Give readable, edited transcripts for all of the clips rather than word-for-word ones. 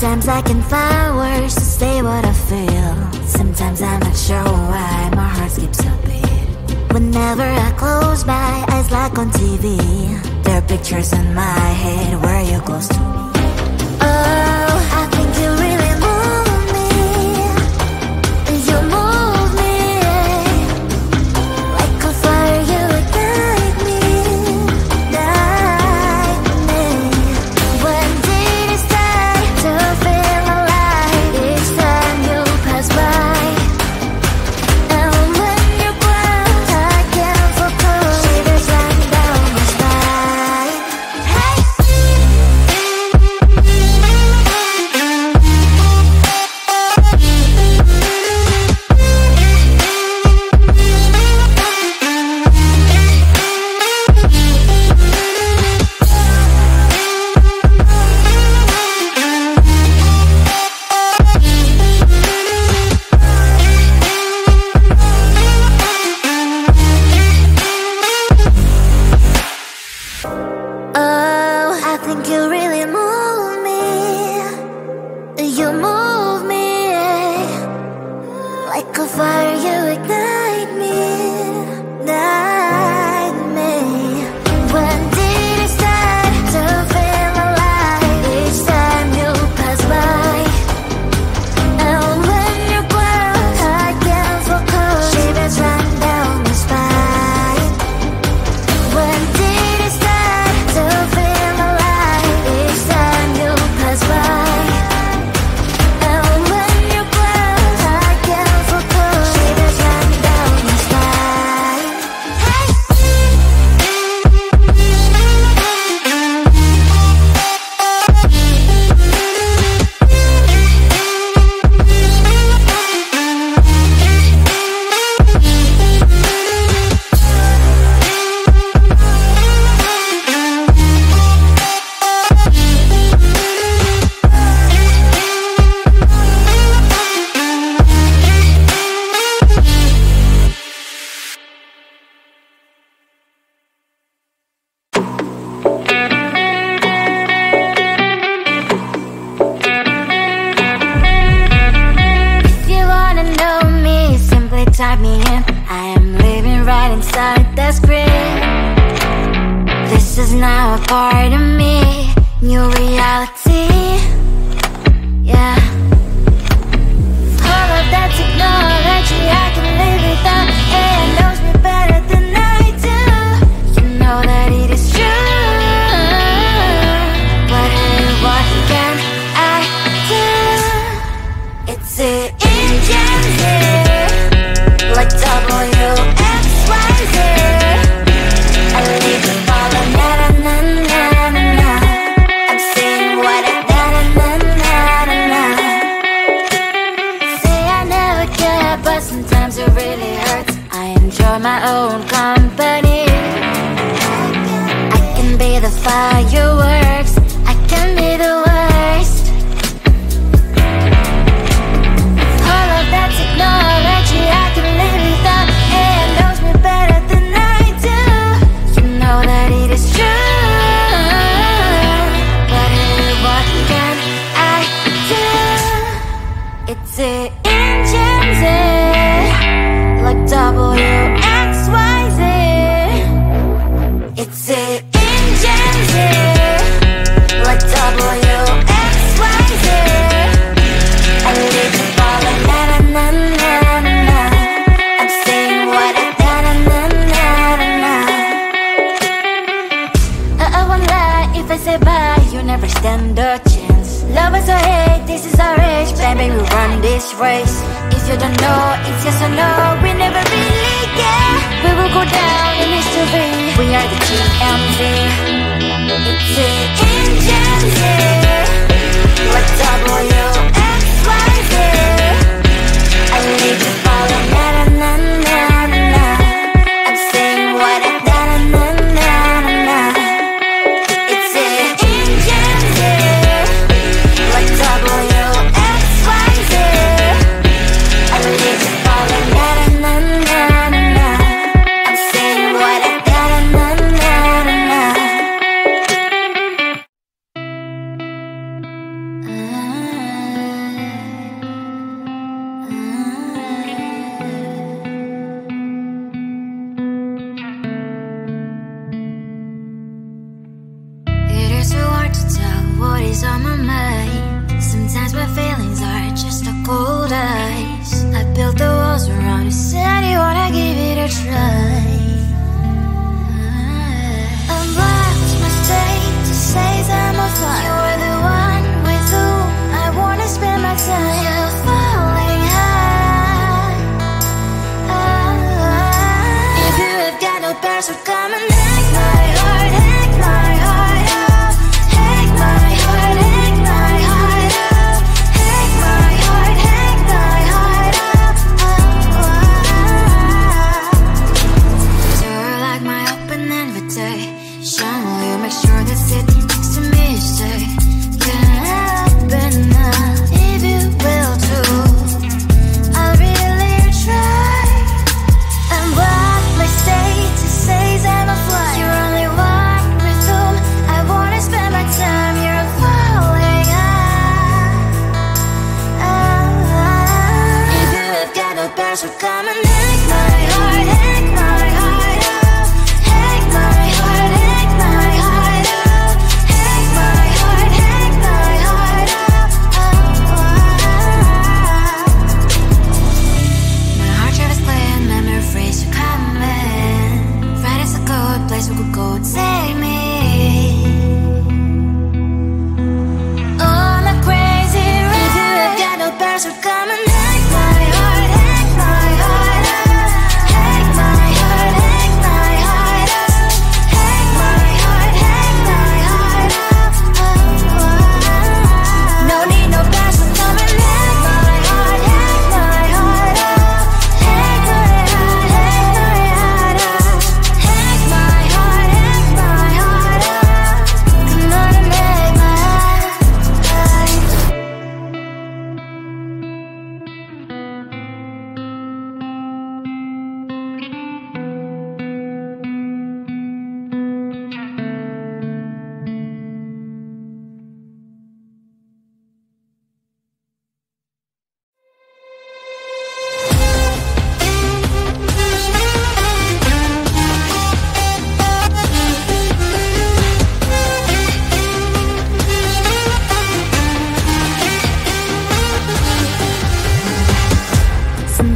Sometimes I can find words to say what I feel. Sometimes I'm not sure why my heart skips a beat. Whenever I close my eyes like on TV, there are pictures in my head where you're close to me. Oh, I think you really move me. You move me like a fire, you ignite me, ignite me. When did it start to feel alive? Each time you pass by, and when you cry, I can't focus. Shivers run down my spine. Hey. Oh, I think you really move me. You move me like a fire, you ignite me, ignite me. When did it start to feel alive? Each time you pass by, and when you cry, I can't focus. Shivers run down my spine. When did it start to feel alive? Each time you pass by, and when you cry, I can't focus. Shivers run down my spine. Hey. If you wanna know me, simply type me in. I am living right inside the screen. This is now a part of me, new reality. Yeah. All of that technology, I can live without. It knows me better than I do. You know that it is true. But hey, what can I do? It's the engines here, like WXYZ. I leave the follow, na na na na na na. I'm saying what I na na na na na na. Say I never care, but sometimes it really hurts. I enjoy my own company. I can be the fireworks, I can be the worst. All of that technology, I can live without. It knows me better than I do. You know that it is true. But hey, what can I do? It's the engines, like WXYZ. It's the engines, like WXYZ. I live to follow, na na na na na na. I'm saying what I na na na na na na. I won't lie if I say bye, you never stand a chance. Love us or hate, this is our age, baby, we run this race. If you don't know, it's yes or no, we never really care. We will go down in history, we are the TMZ. It's the engines, like WXYZ. I need to follow, na na na na na na. I'm saying what I na na na na na. It's the engines, like WXYZ. I need to follow, na na na na na. I'm saying what I na na na na na.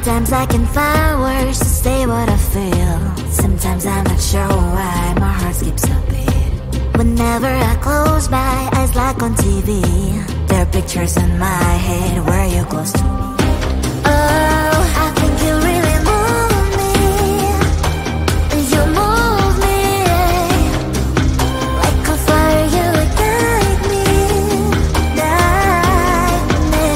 Sometimes I can find words to say what I feel. Sometimes I'm not sure why my heart skips a beat. Whenever I close my eyes like on TV, there are pictures in my head where you're close to me. Oh, I think you really move me. You move me like a fire, you ignite me, ignite me.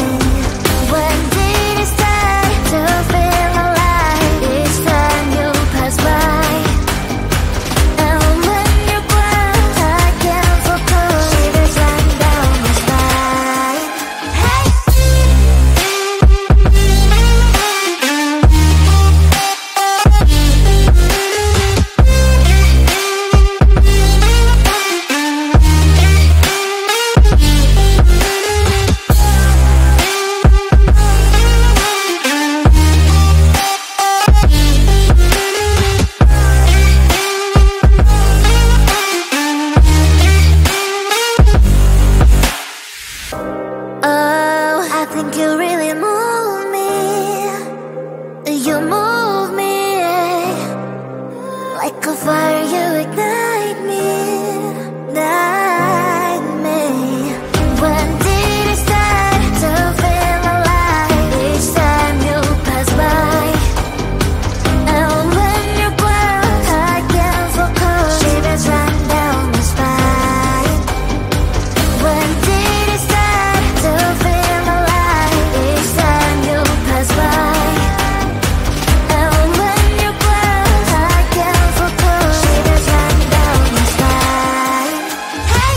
When did it start to feel alive? Each time you pass by, and when you're gone, I can't focus. Shivers run down my spine. Hey. Oh, I think you really move me. You move me like a fire, you ignite me, ignite me. When did it start to feel alive? Each time you pass by, and when you're gone, I can't focus. Shivers run down my spine. When did it start to feel alive? Each time you pass by, and when you're gone, I can't focus. Shivers run down my spine. Hey.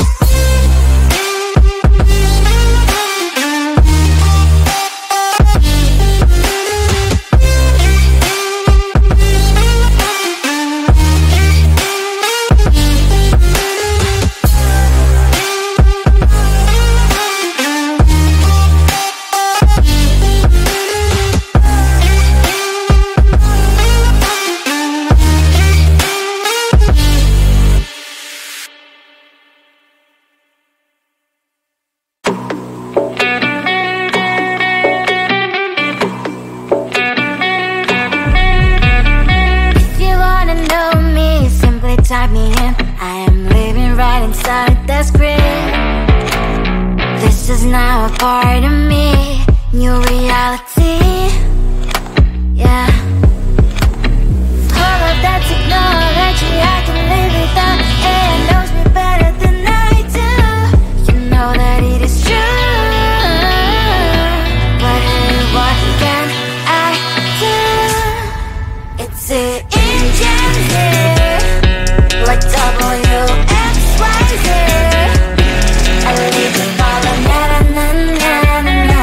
If you wanna know me, simply type me in. I am living right inside the screen. This is now a part of me, new reality. Yeah. All of that technology, I can live without. It knows me better than I do. You know that it is true. But hey, what can I do? It's the engine here, like WXYZ. I leave the follow, na na na na na na.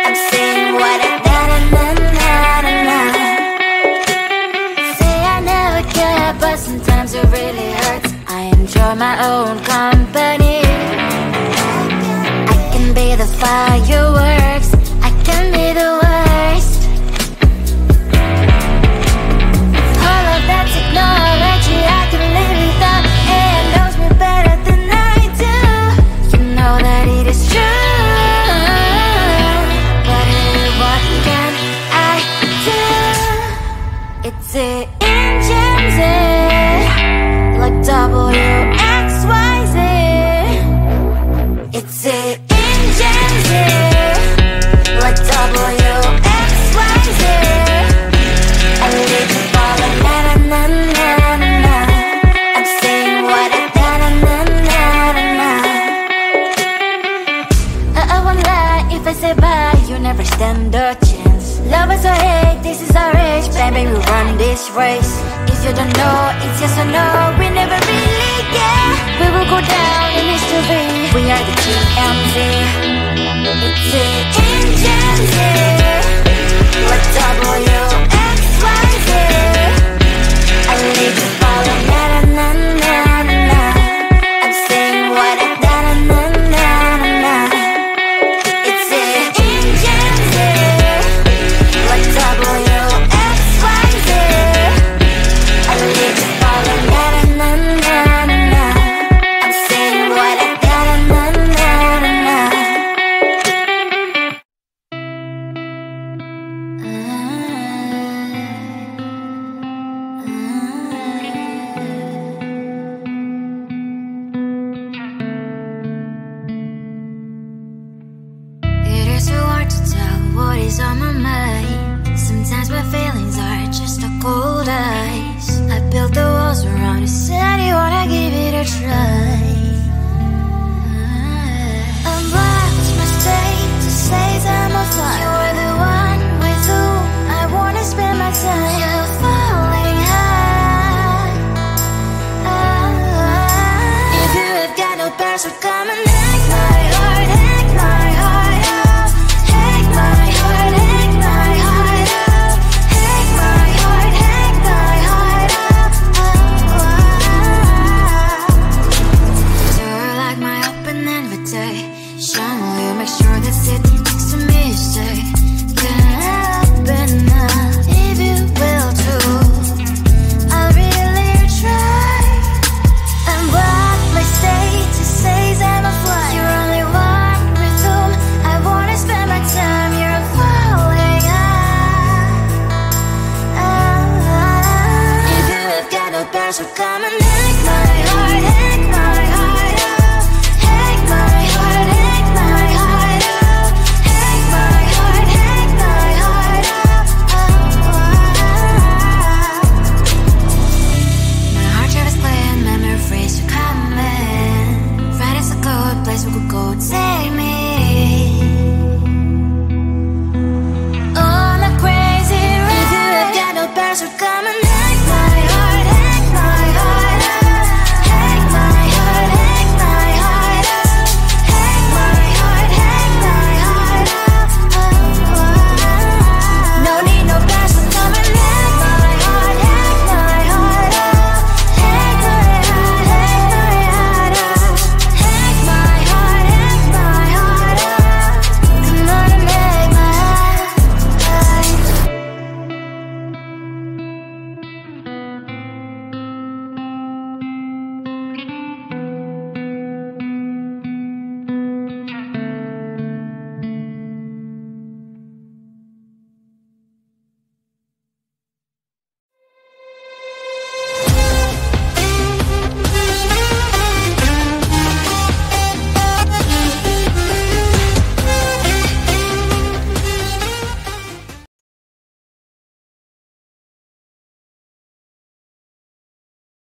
I'm saying what I na na na na na na. Say I never care, but sometimes it really hurts. I enjoy my own company. I can be the fireworks, I can be the worst. All of that technology, I can live without. It knows me better than I do. You know that it is true. But hey, what can I do? It's the engines, like WXYZ. It's the engines, like WXYZ. I live to follow, na na na na na na. I'm saying what I na na na na na na. I won't lie if I say bye, you never stand a chance. Love us or hate, this is our age. Baby, we run this race. If you don't know, it's yes or no. We never really care. We will go down in history. We are the TMZ. It's the engines, like WXYZ. I live to follow, na na na na na na. I'm saying what I na na na na na na. It's the engines, like WXYZ. I live to follow, na na na na na na. I'm saying what I na na na na na. affiliation. You make sure that it makes a mistake.